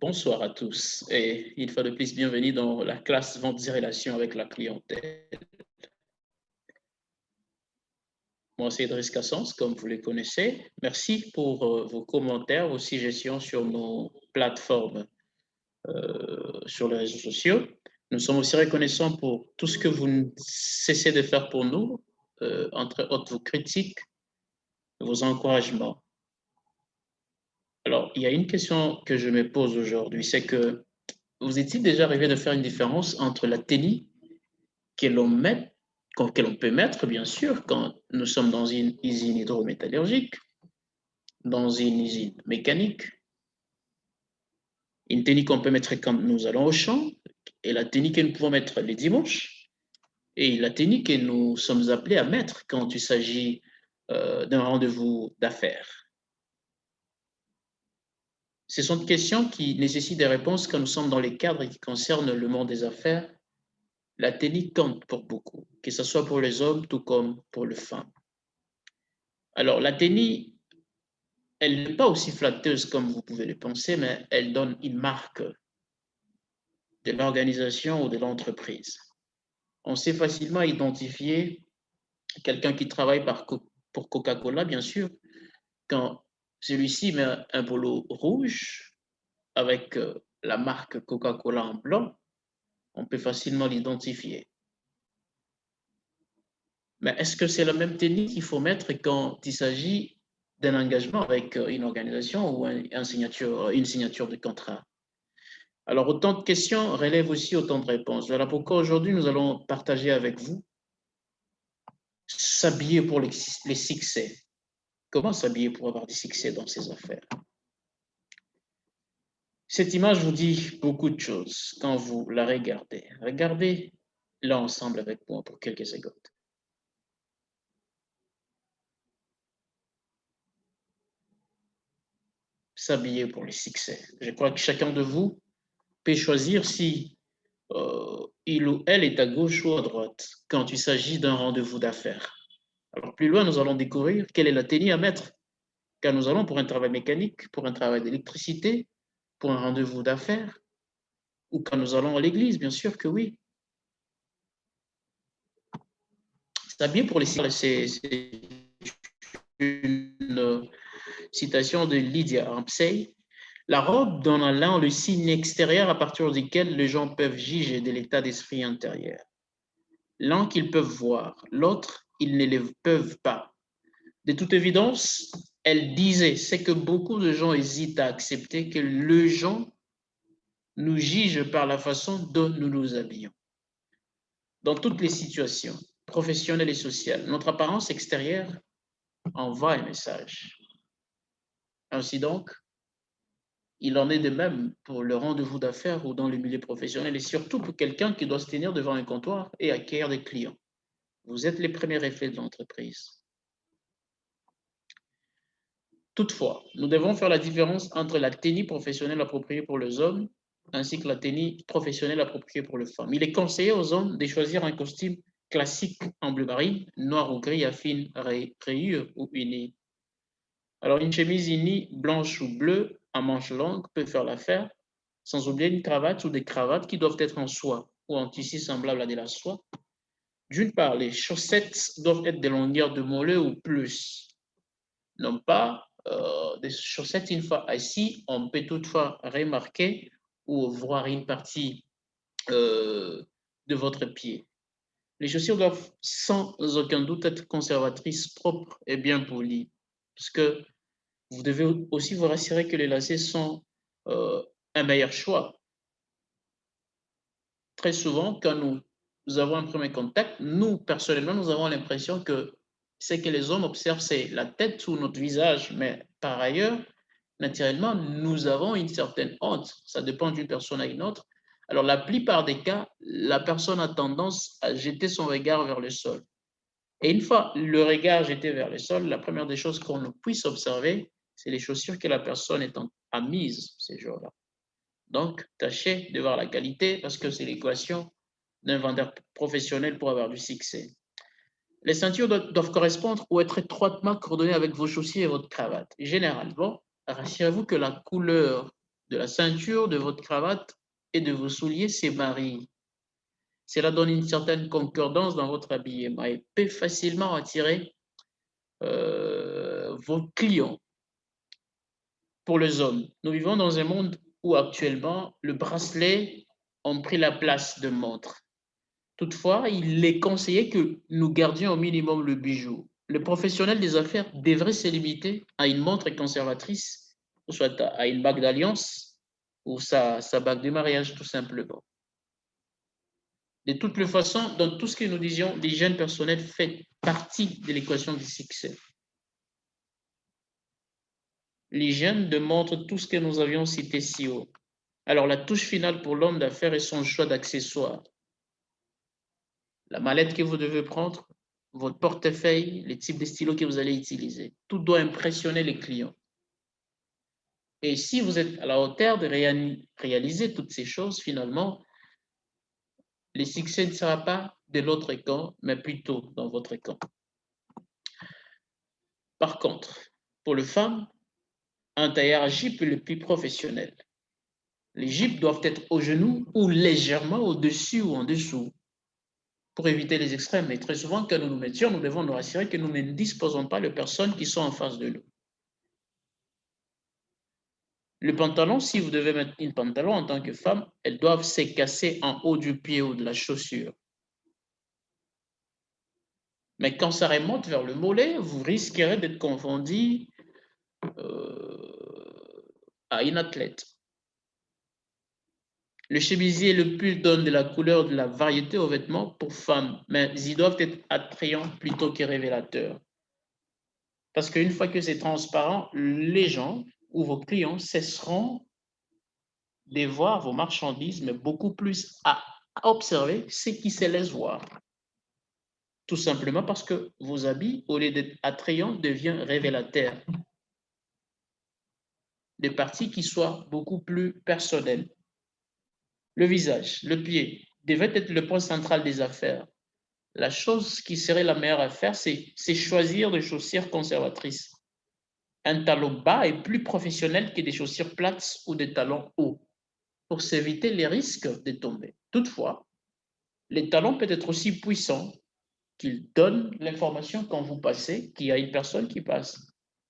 Bonsoir à tous et une fois de plus, bienvenue dans la classe Ventes et Relations avec la clientèle. Moi, c'est Idriss Cassens, comme vous le connaissez. Merci pour vos commentaires, vos suggestions sur nos plateformes, sur les réseaux sociaux. Nous sommes aussi reconnaissants pour tout ce que vous ne cessez de faire pour nous, entre autres vos critiques, vos encouragements. Alors, il y a une question que je me pose aujourd'hui, c'est que vous est-il déjà arrivé de faire une différence entre la TENI que l'on met, que l'on peut mettre, bien sûr, quand nous sommes dans une usine hydrométallurgique, dans une usine mécanique, une tenue qu'on peut mettre quand nous allons au champ, et la tenue que nous pouvons mettre les dimanches, et la tenue que nous sommes appelés à mettre quand il s'agit d'un rendez-vous d'affaires. Ce sont des questions qui nécessitent des réponses quand nous sommes dans les cadres qui concernent le monde des affaires. La tenue compte pour beaucoup, que ce soit pour les hommes tout comme pour les femmes. Alors, la tenue, elle n'est pas aussi flatteuse comme vous pouvez le penser, mais elle donne une marque de l'organisation ou de l'entreprise. On sait facilement identifier quelqu'un qui travaille pour Coca-Cola, bien sûr, quand celui-ci met un polo rouge avec la marque Coca-Cola en blanc, on peut facilement l'identifier. Mais est-ce que c'est la même tenue qu'il faut mettre quand il s'agit d'un engagement avec une organisation ou une signature de contrat? Alors, autant de questions relèvent aussi autant de réponses. Voilà pourquoi aujourd'hui, nous allons partager avec vous s'habiller pour les succès. Comment s'habiller pour avoir du succès dans ses affaires? Cette image vous dit beaucoup de choses quand vous la regardez. Regardez-la ensemble avec moi pour quelques secondes. S'habiller pour les succès. Je crois que chacun de vous peut choisir si il ou elle est à gauche ou à droite quand il s'agit d'un rendez-vous d'affaires. Alors, plus loin, nous allons découvrir quelle est la tenue à mettre quand nous allons pour un travail mécanique, pour un travail d'électricité, pour un rendez-vous d'affaires, ou quand nous allons à l'église, bien sûr que oui. S'habiller pour les c'est une citation de Lydia Ramsey. La robe donne à l'un le signe extérieur à partir duquel les gens peuvent juger de l'état d'esprit intérieur. L'un qu'ils peuvent voir, l'autre, ils ne le peuvent pas. De toute évidence, elle disait, c'est que beaucoup de gens hésitent à accepter que les gens nous jugent par la façon dont nous nous habillons. Dans toutes les situations, professionnelles et sociales, notre apparence extérieure envoie un message. Ainsi donc, il en est de même pour le rendez-vous d'affaires ou dans le milieu professionnel et surtout pour quelqu'un qui doit se tenir devant un comptoir et acquérir des clients. Vous êtes les premiers effets de l'entreprise. Toutefois, nous devons faire la différence entre la tenue professionnelle appropriée pour les hommes ainsi que la tenue professionnelle appropriée pour les femmes. Il est conseillé aux hommes de choisir un costume classique en bleu marine, noir ou gris à fines rayures ou unis. Alors, une chemise unie blanche ou bleue à manches longues peut faire l'affaire, sans oublier une cravate ou des cravates qui doivent être en soie ou en tissu semblable à de la soie. D'une part, les chaussettes doivent être de longueur de mollet ou plus, non pas des chaussettes une fois assis. On peut toutefois remarquer ou voir une partie de votre pied. Les chaussures doivent sans aucun doute être conservatrices, propres et bien polies, parce que vous devez aussi vous rassurer que les lacets sont un meilleur choix. Très souvent, quand nous avons un premier contact, nous, personnellement, nous avons l'impression que ce que les hommes observent, c'est la tête ou notre visage, mais par ailleurs, naturellement, nous avons une certaine honte. Ça dépend d'une personne à une autre. Alors, la plupart des cas, la personne a tendance à jeter son regard vers le sol. Et une fois le regard jeté vers le sol, la première des choses qu'on puisse observer, c'est les chaussures que la personne a mises ces jours-là. Donc, tâchez de voir la qualité parce que c'est l'équation d'un vendeur professionnel pour avoir du succès. Les ceintures doivent correspondre ou être étroitement coordonnées avec vos chaussures et votre cravate. Généralement, rassurez-vous que la couleur de la ceinture, de votre cravate et de vos souliers se marient. Cela donne une certaine concordance dans votre habillement et peut facilement attirer vos clients. Pour les hommes, nous vivons dans un monde où actuellement le bracelet a pris la place de montre. Toutefois, il est conseillé que nous gardions au minimum le bijou. Le professionnel des affaires devrait se limiter à une montre conservatrice, ou soit à une bague d'alliance, ou sa bague de mariage, tout simplement. De toutes les façons, dans tout ce que nous disions, l'hygiène personnelle fait partie de l'équation du succès. L'hygiène démontre tout ce que nous avions cité si haut. Alors, la touche finale pour l'homme d'affaires est son choix d'accessoires. La mallette que vous devez prendre, votre portefeuille, les types de stylos que vous allez utiliser. Tout doit impressionner les clients. Et si vous êtes à la hauteur de réaliser toutes ces choses, finalement, le succès ne sera pas de l'autre camp, mais plutôt dans votre camp. Par contre, pour les femmes, un tailleur à jupe est le plus professionnel. Les jupes doivent être aux genoux ou légèrement au-dessus ou en dessous pour éviter les extrêmes. Et très souvent, quand nous nous mettions, nous devons nous rassurer que nous ne disposons pas de personnes qui sont en face de nous. Le pantalon, si vous devez mettre une pantalon en tant que femme, elles doivent se casser en haut du pied ou de la chaussure. Mais quand ça remonte vers le mollet, vous risquerez d'être confondu à une athlète. Le chemisier et le pull donnent de la couleur, de la variété aux vêtements pour femmes, mais ils doivent être attrayants plutôt que révélateurs. Parce qu'une fois que c'est transparent, les gens ou vos clients cesseront de voir vos marchandises, mais beaucoup plus à observer ce qui se laisse voir. Tout simplement parce que vos habits, au lieu d'être attrayants, deviennent révélateurs. Des parties qui soient beaucoup plus personnelles. Le visage, le pied, devait être le point central des affaires. La chose qui serait la meilleure à faire, c'est choisir des chaussures conservatrices. Un talon bas est plus professionnel que des chaussures plates ou des talons hauts pour s'éviter les risques de tomber. Toutefois, les talons peuvent être aussi puissants qu'ils donnent l'information quand vous passez qu'il y a une personne qui passe,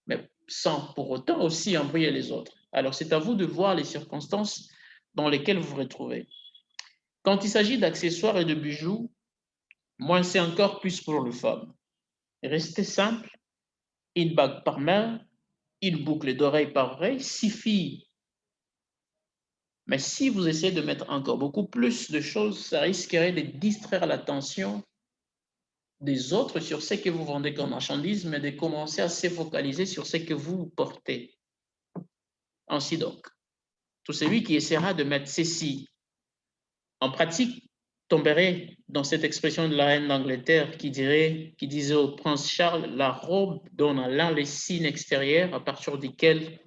mais sans pour autant aussi embrouiller les autres. Alors, c'est à vous de voir les circonstances dans lesquelles vous vous retrouvez. Quand il s'agit d'accessoires et de bijoux, moins c'est encore plus pour les femmes. Restez simple, une bague par main, une boucle d'oreille par oreille suffit. Mais si vous essayez de mettre encore beaucoup plus de choses, ça risquerait de distraire l'attention des autres sur ce que vous vendez comme marchandise, mais de commencer à se focaliser sur ce que vous portez. Ainsi donc, tout celui qui essaiera de mettre ceci en pratique tomberait dans cette expression de la reine d'Angleterre qui disait au prince Charles, la robe donne à l'un les signes extérieurs à partir desquels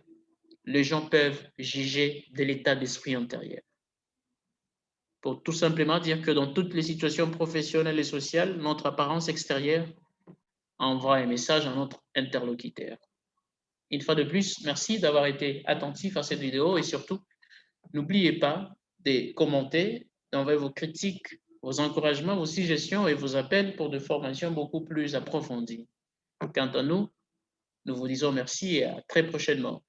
les gens peuvent juger de l'état d'esprit intérieur. Pour tout simplement dire que dans toutes les situations professionnelles et sociales, notre apparence extérieure envoie un message à notre interlocuteur. Une fois de plus, merci d'avoir été attentif à cette vidéo et surtout, n'oubliez pas de commenter, d'envoyer vos critiques, vos encouragements, vos suggestions et vos appels pour des formations beaucoup plus approfondies. Quant à nous, nous vous disons merci et à très prochainement.